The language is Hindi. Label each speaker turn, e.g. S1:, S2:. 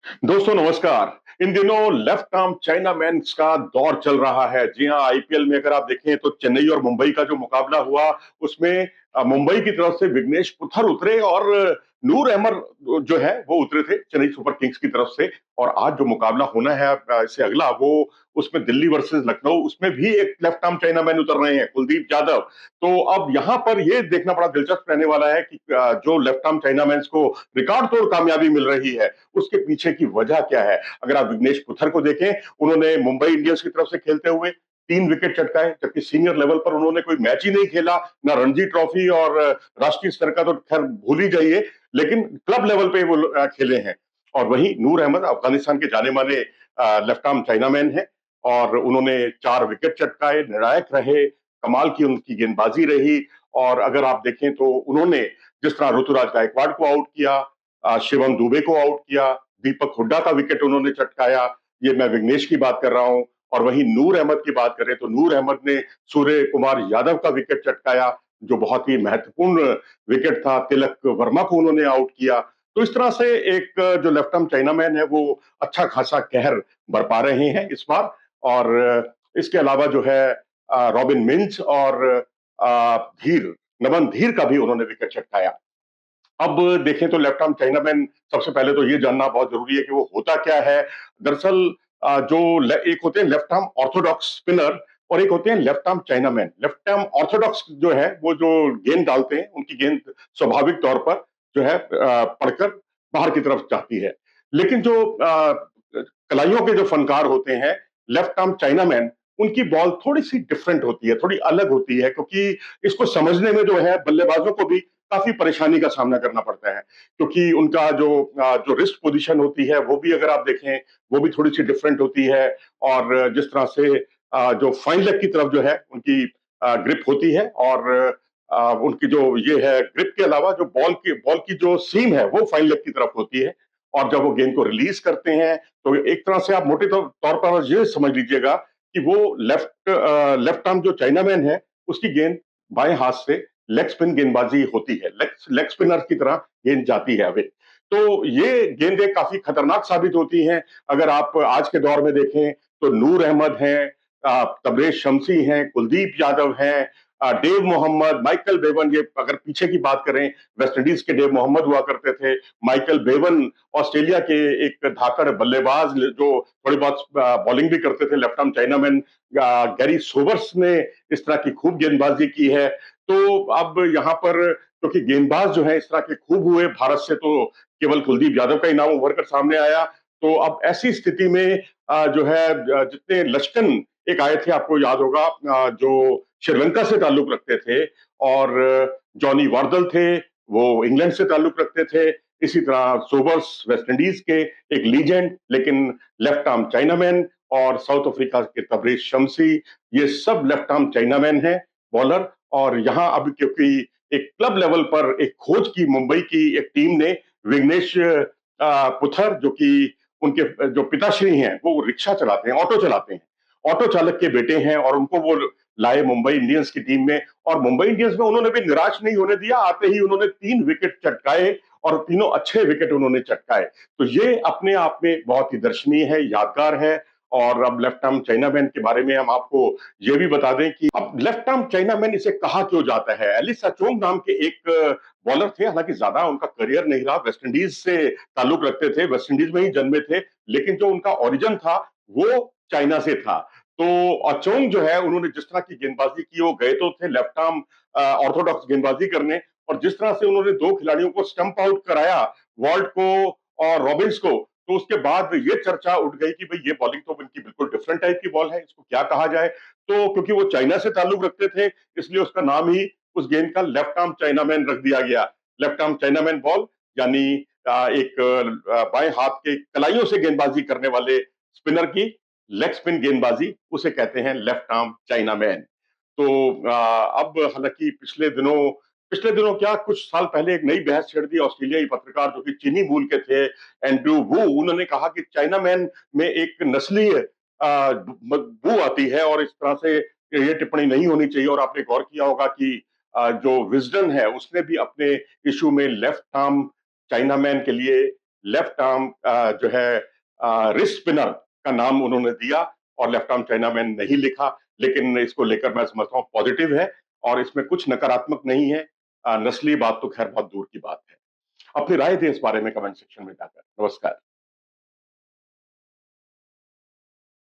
S1: दोस्तों नमस्कार। इन दिनों लेफ्ट आर्म चाइना मैन्स का दौर चल रहा है। जी हाँ, आईपीएल में अगर आप देखें तो चेन्नई और मुंबई का जो मुकाबला हुआ उसमें मुंबई की तरफ से विघ्नेश पुथर उतरे और नूर अहमद जो है वो उतरे थे चेन्नई सुपर किंग्स की तरफ से। और आज जो मुकाबला होना है इससे अगला वो उसमें दिल्ली वर्सेस लखनऊ, उसमें भी एक लेफ्ट आर्म चाइना मैन उतर रहे हैं, कुलदीप यादव। तो अब यहाँ पर ये देखना बड़ा दिलचस्प रहने वाला है कि जो लेफ्ट आर्म चाइना मैन्स को रिकॉर्ड तोड़ कामयाबी मिल रही है उसके पीछे की वजह क्या है। अगर आप विघ्नेश पुथर को देखें, उन्होंने मुंबई इंडियंस की तरफ से खेलते हुए 3 विकेट चटकाए, जबकि सीनियर लेवल पर उन्होंने कोई मैच ही नहीं खेला, ना रणजी ट्रॉफी और राष्ट्रीय स्तर का तो खैर भूल ही जाइए, लेकिन क्लब लेवल पे वो खेले हैं। और वहीं नूर अहमद अफगानिस्तान के जाने माने लेफ्ट आर्म चाइना मैन है और उन्होंने 4 विकेट चटकाए, निर्णायक रहे, कमाल की उनकी गेंदबाजी रही। और अगर आप देखें तो उन्होंने जिस तरह ऋतुराज गायकवाड़ को आउट किया, शिवम दुबे को आउट किया, दीपक हुड्डा का विकेट उन्होंने चटकाया, ये मैं विघ्नेश की बात कर रहा हूं। और वहीं नूर अहमद की बात करें तो नूर अहमद ने सूर्य कुमार यादव का विकेट चटकाया, जो बहुत ही महत्वपूर्ण विकेट था। तिलक वर्मा को उन्होंने आउट किया। तो इस तरह से एक जो लेफ्ट आर्म चाइना मैन है वो अच्छा खासा कहर बरपा रहे हैं इस बार। और इसके अलावा जो है रॉबिन मिंच और धीर नमन धीर का भी उन्होंने विकेट चटकाया। अब देखें तो लेफ्ट आर्म चाइना मैन, सबसे पहले तो ये जानना बहुत जरूरी है कि वो होता क्या है। दरअसल जो एक होते हैं लेफ्ट आर्म ऑर्थोडॉक्स स्पिनर और एक होते हैं left arm China man. Left arm Orthodox जो है वो जो गेंद डालते हैं उनकी गेंद स्वाभाविक तौर पर जो है पड़कर बाहर की तरफ जाती है। लेकिन जो कलाइयों के जो फनकार होते हैं लेफ्ट आर्म चाइना मैन, उनकी बॉल थोड़ी सी डिफरेंट होती है, थोड़ी अलग होती है, क्योंकि इसको समझने में जो है बल्लेबाजों को भी काफी परेशानी का सामना करना पड़ता है, क्योंकि उनका जो रिस्ट पोजीशन होती है वो भी अगर आप देखें वो भी थोड़ी सी डिफरेंट होती है। और जिस तरह से जो फाइन लेग की तरफ जो है उनकी ग्रिप होती है, और उनकी जो ये है ग्रिप के अलावा जो बॉल की जो सीम है वो फाइन लेग की तरफ होती है। और जब वो गेंद को रिलीज करते हैं तो एक तरह से आप मोटे तौर पर ये समझ लीजिएगा कि वो लेफ्ट आर्म जो चाइना मैन है उसकी गेंद बाएं हाथ से लेग स्पिन गेंदबाजी होती है, लेग स्पिनर की तरह गेंद जाती है अभी। तो ये गेंदें काफी खतरनाक साबित होती हैं। अगर आप आज के दौर में देखें तो नूर अहमद हैं, तबरेज शमसी हैं, कुलदीप यादव हैं, डेव मोहम्मद, माइकल बेवन। ये अगर पीछे की बात करें, वेस्ट इंडीज के डेव मोहम्मद हुआ करते थे, माइकल बेवन ऑस्ट्रेलिया के एक धाकड़ बल्लेबाज जो थोड़ी बहुत बॉलिंग भी करते थे, left arm China man Garry Sobers ने इस तरह की खूब गेंदबाजी की है। तो अब यहाँ पर क्योंकि गेंदबाज जो है इस तरह के खूब हुए, भारत से तो केवल कुलदीप यादव का ही नाम उभर कर सामने आया। तो अब ऐसी स्थिति में जो है जितने लश्कन एक आए थे, आपको याद होगा, जो श्रीलंका से ताल्लुक रखते थे, और जॉनी वार्दल थे, वो इंग्लैंड से ताल्लुक रखते थे। इसी तरह सोबर्स वेस्ट इंडीज के एक लीजेंड, लेकिन लेफ्ट आर्म चाइना मैन, और साउथ अफ्रीका के तबरेज शमसी, ये सब लेफ्ट आर्म चाइना मैन है बॉलर। और यहाँ अब क्योंकि एक क्लब लेवल पर एक खोज की मुंबई की एक टीम ने, विघ्नेश पुथर जो कि उनके जो पिताश्री हैं वो रिक्शा चलाते हैं, ऑटो चलाते हैं, ऑटो चालक के बेटे हैं, और उनको वो लाए मुंबई इंडियंस की टीम में। और मुंबई इंडियंस में उन्होंने भी निराश नहीं होने दिया, आते ही उन्होंने 3 विकेट चटकाए, और तीनों अच्छे विकेट उन्होंने चटकाए। तो ये अपने आप में बहुत ही दर्शनीय है, यादगार है। और अब लेफ्ट आर्म चाइना मैन के बारे में हम आपको ये भी बता दें कि अब लेफ्ट आर्म चाइना मैन इसे कहा क्यों जाता है। एलिस अचोंग नाम के एक बॉलर थे, हालांकि ज्यादा उनका करियर नहीं रहा, वेस्ट इंडीज से ताल्लुक रखते थे, वेस्ट इंडीज में ही जन्मे थे, लेकिन जो उनका ओरिजिन था वो चाइना से था। तो अचोंग जो है उन्होंने जिस तरह की गेंदबाजी की, वो गए तो थे लेफ्ट आर्म ऑर्थोडॉक्स गेंदबाजी करने, और जिस तरह से उन्होंने 2 खिलाड़ियों को स्टंप आउट कराया, वॉल्ट को और रॉबिन्स को, तो उसके बाद ये चर्चा उठ गई कि भाई ये बॉलिंग तो इनकी बिल्कुल डिफरेंट टाइप की बॉल है, इसको क्या कहा जाए। तो क्योंकि वो चाइना से ताल्लुक रखते थे, इसलिए उसका नाम ही उस गेंद का लेफ्ट आर्म चाइना मैन रख दिया गया। Left arm China man ball यानी एक बाएं हाथ के कलाइयों से गेंदबाजी करने वाले स्पिनर की लेग स्पिन गेंदबाजी, उसे कहते हैं लेफ्ट आर्म चाइना मैन। तो अब हालांकि पिछले दिनों क्या, कुछ साल पहले एक नई बहस छेड़ दी। ऑस्ट्रेलियाई पत्रकार जो कि चीनी मूल के थे, एंड्रू वू, उन्होंने कहा कि चाइना मैन में एक नस्लीय बू आती है, और इस तरह से ये टिप्पणी नहीं होनी चाहिए। और आपने गौर किया होगा कि जो विजडन है उसने भी अपने इशू में लेफ्ट आर्म चाइना मैन के लिए लेफ्ट आर्म जो है रिस्ट स्पिनर का नाम उन्होंने दिया और लेफ्ट आर्म चाइना मैन नहीं लिखा। लेकिन इसको लेकर मैं समझता हूँ पॉजिटिव है और इसमें कुछ नकारात्मक नहीं है। नस्ली बात तो खैर बहुत दूर की बात है। अपनी राय दें इस बारे में कमेंट सेक्शन में जाकर। नमस्कार।